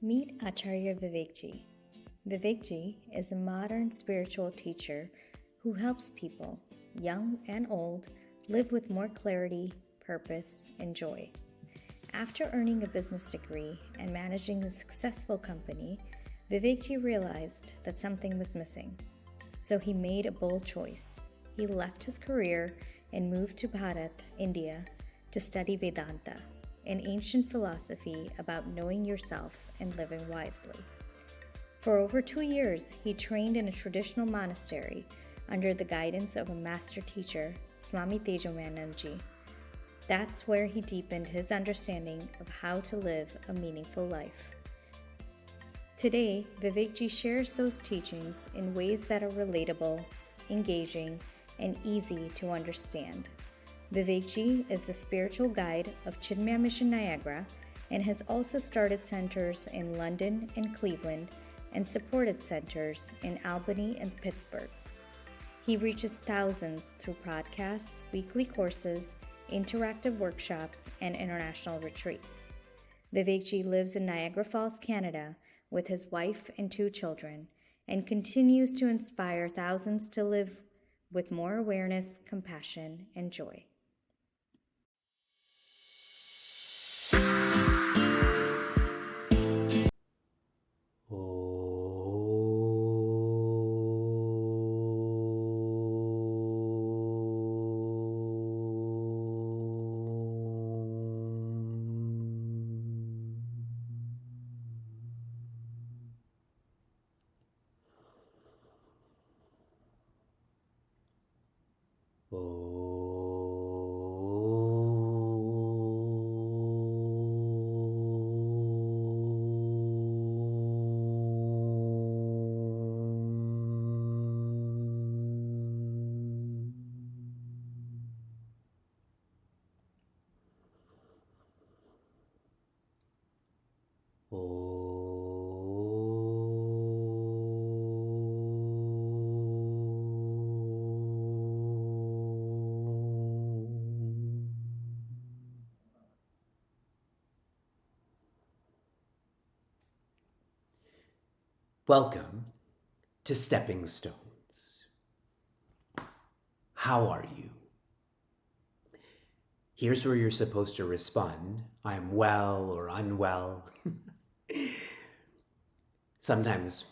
Meet Acharya Vivekji. Vivekji is a modern spiritual teacher who helps people, young and old, live with more clarity, purpose, and joy. After earning a business degree and managing a successful company, Vivekji realized that something was missing. So he made a bold choice. He left his career and moved to Bharat, India, to study Vedanta, an ancient philosophy about knowing yourself and living wisely. For over 2 years, he trained in a traditional monastery under the guidance of a master teacher, Swami Tejomanandji. That's where he deepened his understanding of how to live a meaningful life. Today, Vivekji shares those teachings in ways that are relatable, engaging, and easy to understand. Vivekji is the spiritual guide of Chinmaya Mission Niagara and has also started centers in London and Cleveland and supported centers in Albany and Pittsburgh. He reaches thousands through podcasts, weekly courses, interactive workshops, and international retreats. Vivekji lives in Niagara Falls, Canada, with his wife and 2 children, and continues to inspire thousands to live with more awareness, compassion, and joy. Welcome to Stepping Stones. How are you? Here's where you're supposed to respond. I'm well or unwell. Sometimes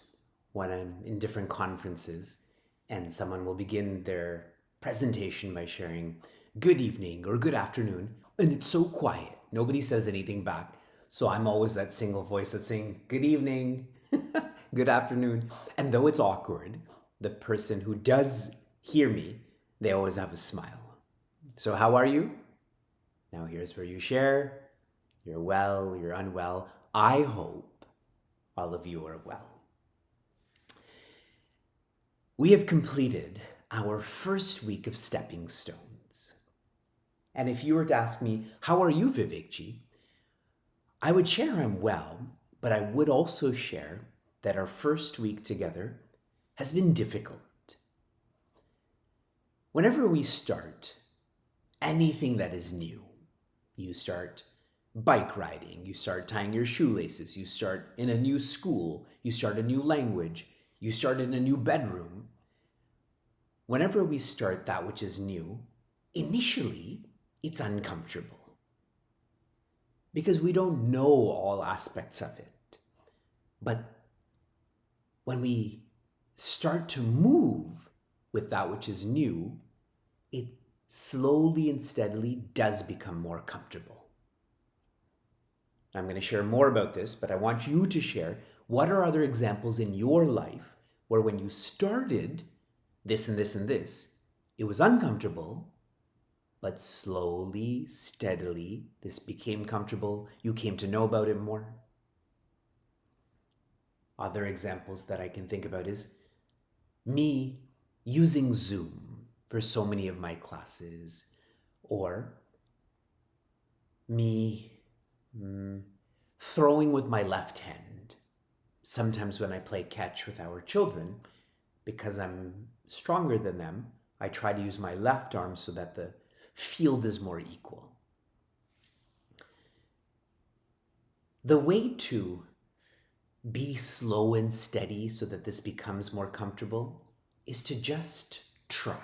when I'm in different conferences and someone will begin their presentation by sharing good evening or good afternoon, and it's so quiet. Nobody says anything back. So I'm always that single voice that's saying good evening. Good afternoon. And though it's awkward, the person who does hear me, they always have a smile. So how are you? Now here's where you share. You're well, you're unwell. I hope all of you are well. We have completed our first week of Stepping Stones. And if you were to ask me, how are you, Vivekji? I would share I'm well, but I would also share that our first week together has been difficult. Whenever we start anything that is new, you start bike riding, you start tying your shoelaces, you start in a new school, you start a new language, you start in a new bedroom. Whenever we start that which is new, initially it's uncomfortable because we don't know all aspects of it. But when we start to move with that which is new, it slowly and steadily does become more comfortable. I'm going to share more about this, but I want you to share what are other examples in your life where when you started this and this and this, it was uncomfortable, but slowly, steadily, this became comfortable. You came to know about it more. Other examples that I can think about is me using Zoom for so many of my classes, or me throwing with my left hand. Sometimes when I play catch with our children, because I'm stronger than them, I try to use my left arm so that the field is more equal. The way to be slow and steady so that this becomes more comfortable is to just try.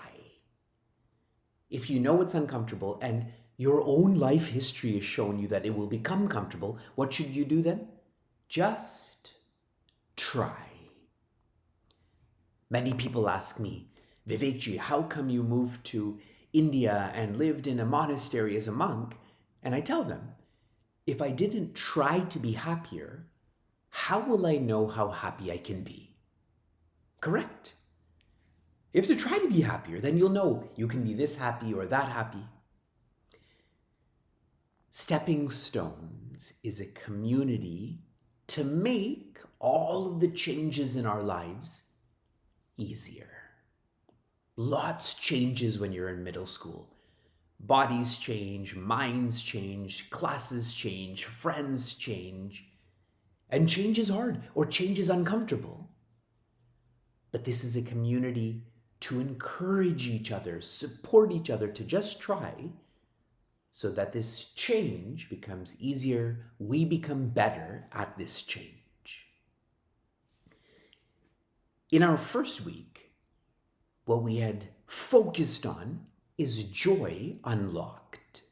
If you know it's uncomfortable and your own life history has shown you that it will become comfortable, what should you do then? Just try. Many people ask me, Vivekji, how come you moved to India and lived in a monastery as a monk? And I tell them, if I didn't try to be happier, how will I know how happy I can be? Correct? If you try to be happier, then you'll know you can be this happy or that happy. Stepping Stones is a community to make all of the changes in our lives easier. Lots changes when you're in middle school. Bodies change, minds change, classes change, friends change. And change is hard or change is uncomfortable. But this is a community to encourage each other, support each other to just try so that this change becomes easier. We become better at this change. In our first week, what we had focused on is joy unlocked.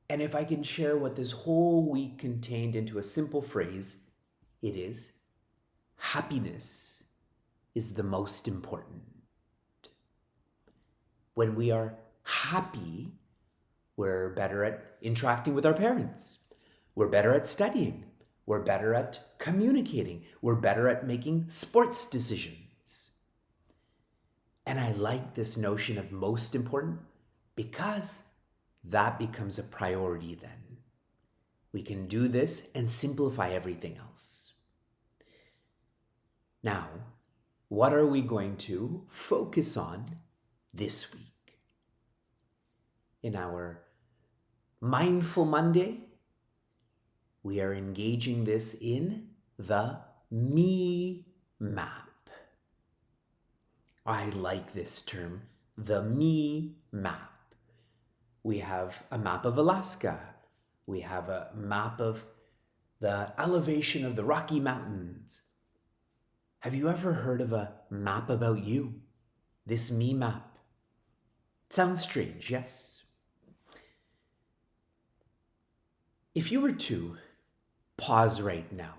And if I can share what this whole week contained into a simple phrase, it is happiness is the most important. When we are happy, we're better at interacting with our parents. We're better at studying. We're better at communicating. We're better at making sports decisions. And I like this notion of most important because that becomes a priority then. We can do this and simplify everything else. Now, what are we going to focus on this week? In our Mindful Monday, we are engaging this in the Me Map. I like this term, the Me Map. We have a map of Alaska. We have a map of the elevation of the Rocky Mountains. Have you ever heard of a map about you? This Me Map. Sounds strange, yes? If you were to pause right now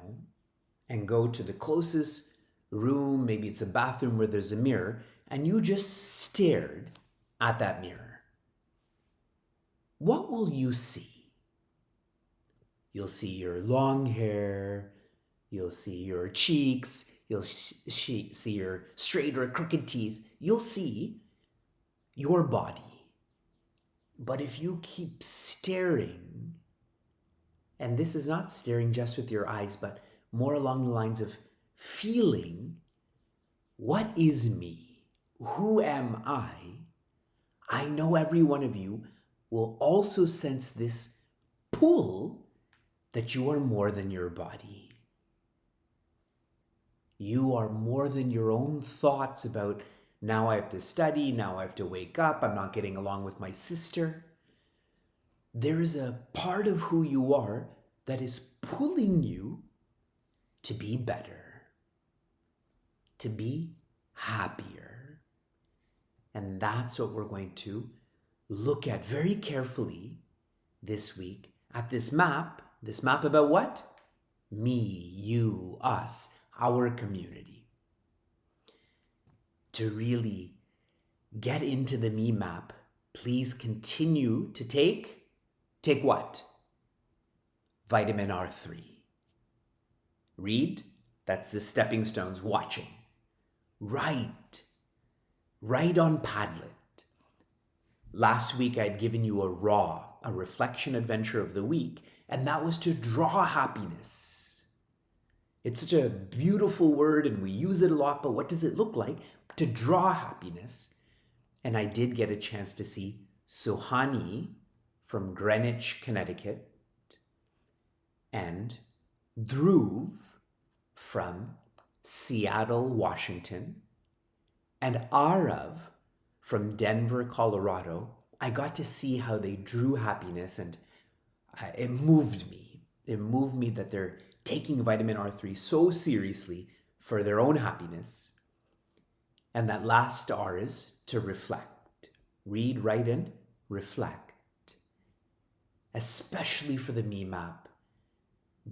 and go to the closest room, maybe it's a bathroom where there's a mirror, and you just stared at that mirror, what will you see? You'll see your long hair, you'll see your cheeks, you'll see your straight or crooked teeth, you'll see your body. But if you keep staring, and this is not staring just with your eyes, but more along the lines of feeling, what is me? Who am I? I know every one of you will also sense this pull that you are more than your body. You are more than your own thoughts about, now I have to study, now I have to wake up, I'm not getting along with my sister. There is a part of who you are that is pulling you to be better, to be happier. And that's what we're going to look at very carefully this week at this map. This map about what? Me, you, us, our community. To really get into the Me Map, please continue to take what? Vitamin R3. Read, that's the stepping stones. Watching. Write on Padlet. Last week I had given you a reflection adventure of the week, and that was to draw happiness. It's such a beautiful word and we use it a lot, but what does it look like to draw happiness? And I did get a chance to see Suhani from Greenwich, Connecticut, and Dhruv from Seattle, Washington, and Arav from Denver, Colorado. I got to see how they drew happiness, and it moved me. It moved me that they're taking vitamin R3 so seriously for their own happiness. And that last R is to reflect. Read, write, and reflect. Especially for the Me Map.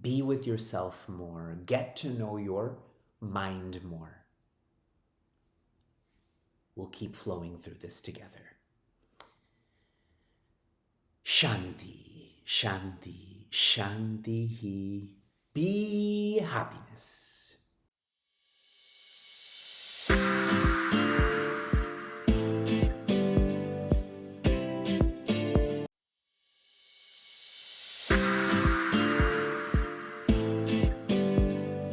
Be with yourself more. Get to know your mind more. We'll keep flowing through this together. Shanti, Shanti, Shanti. Be happiness.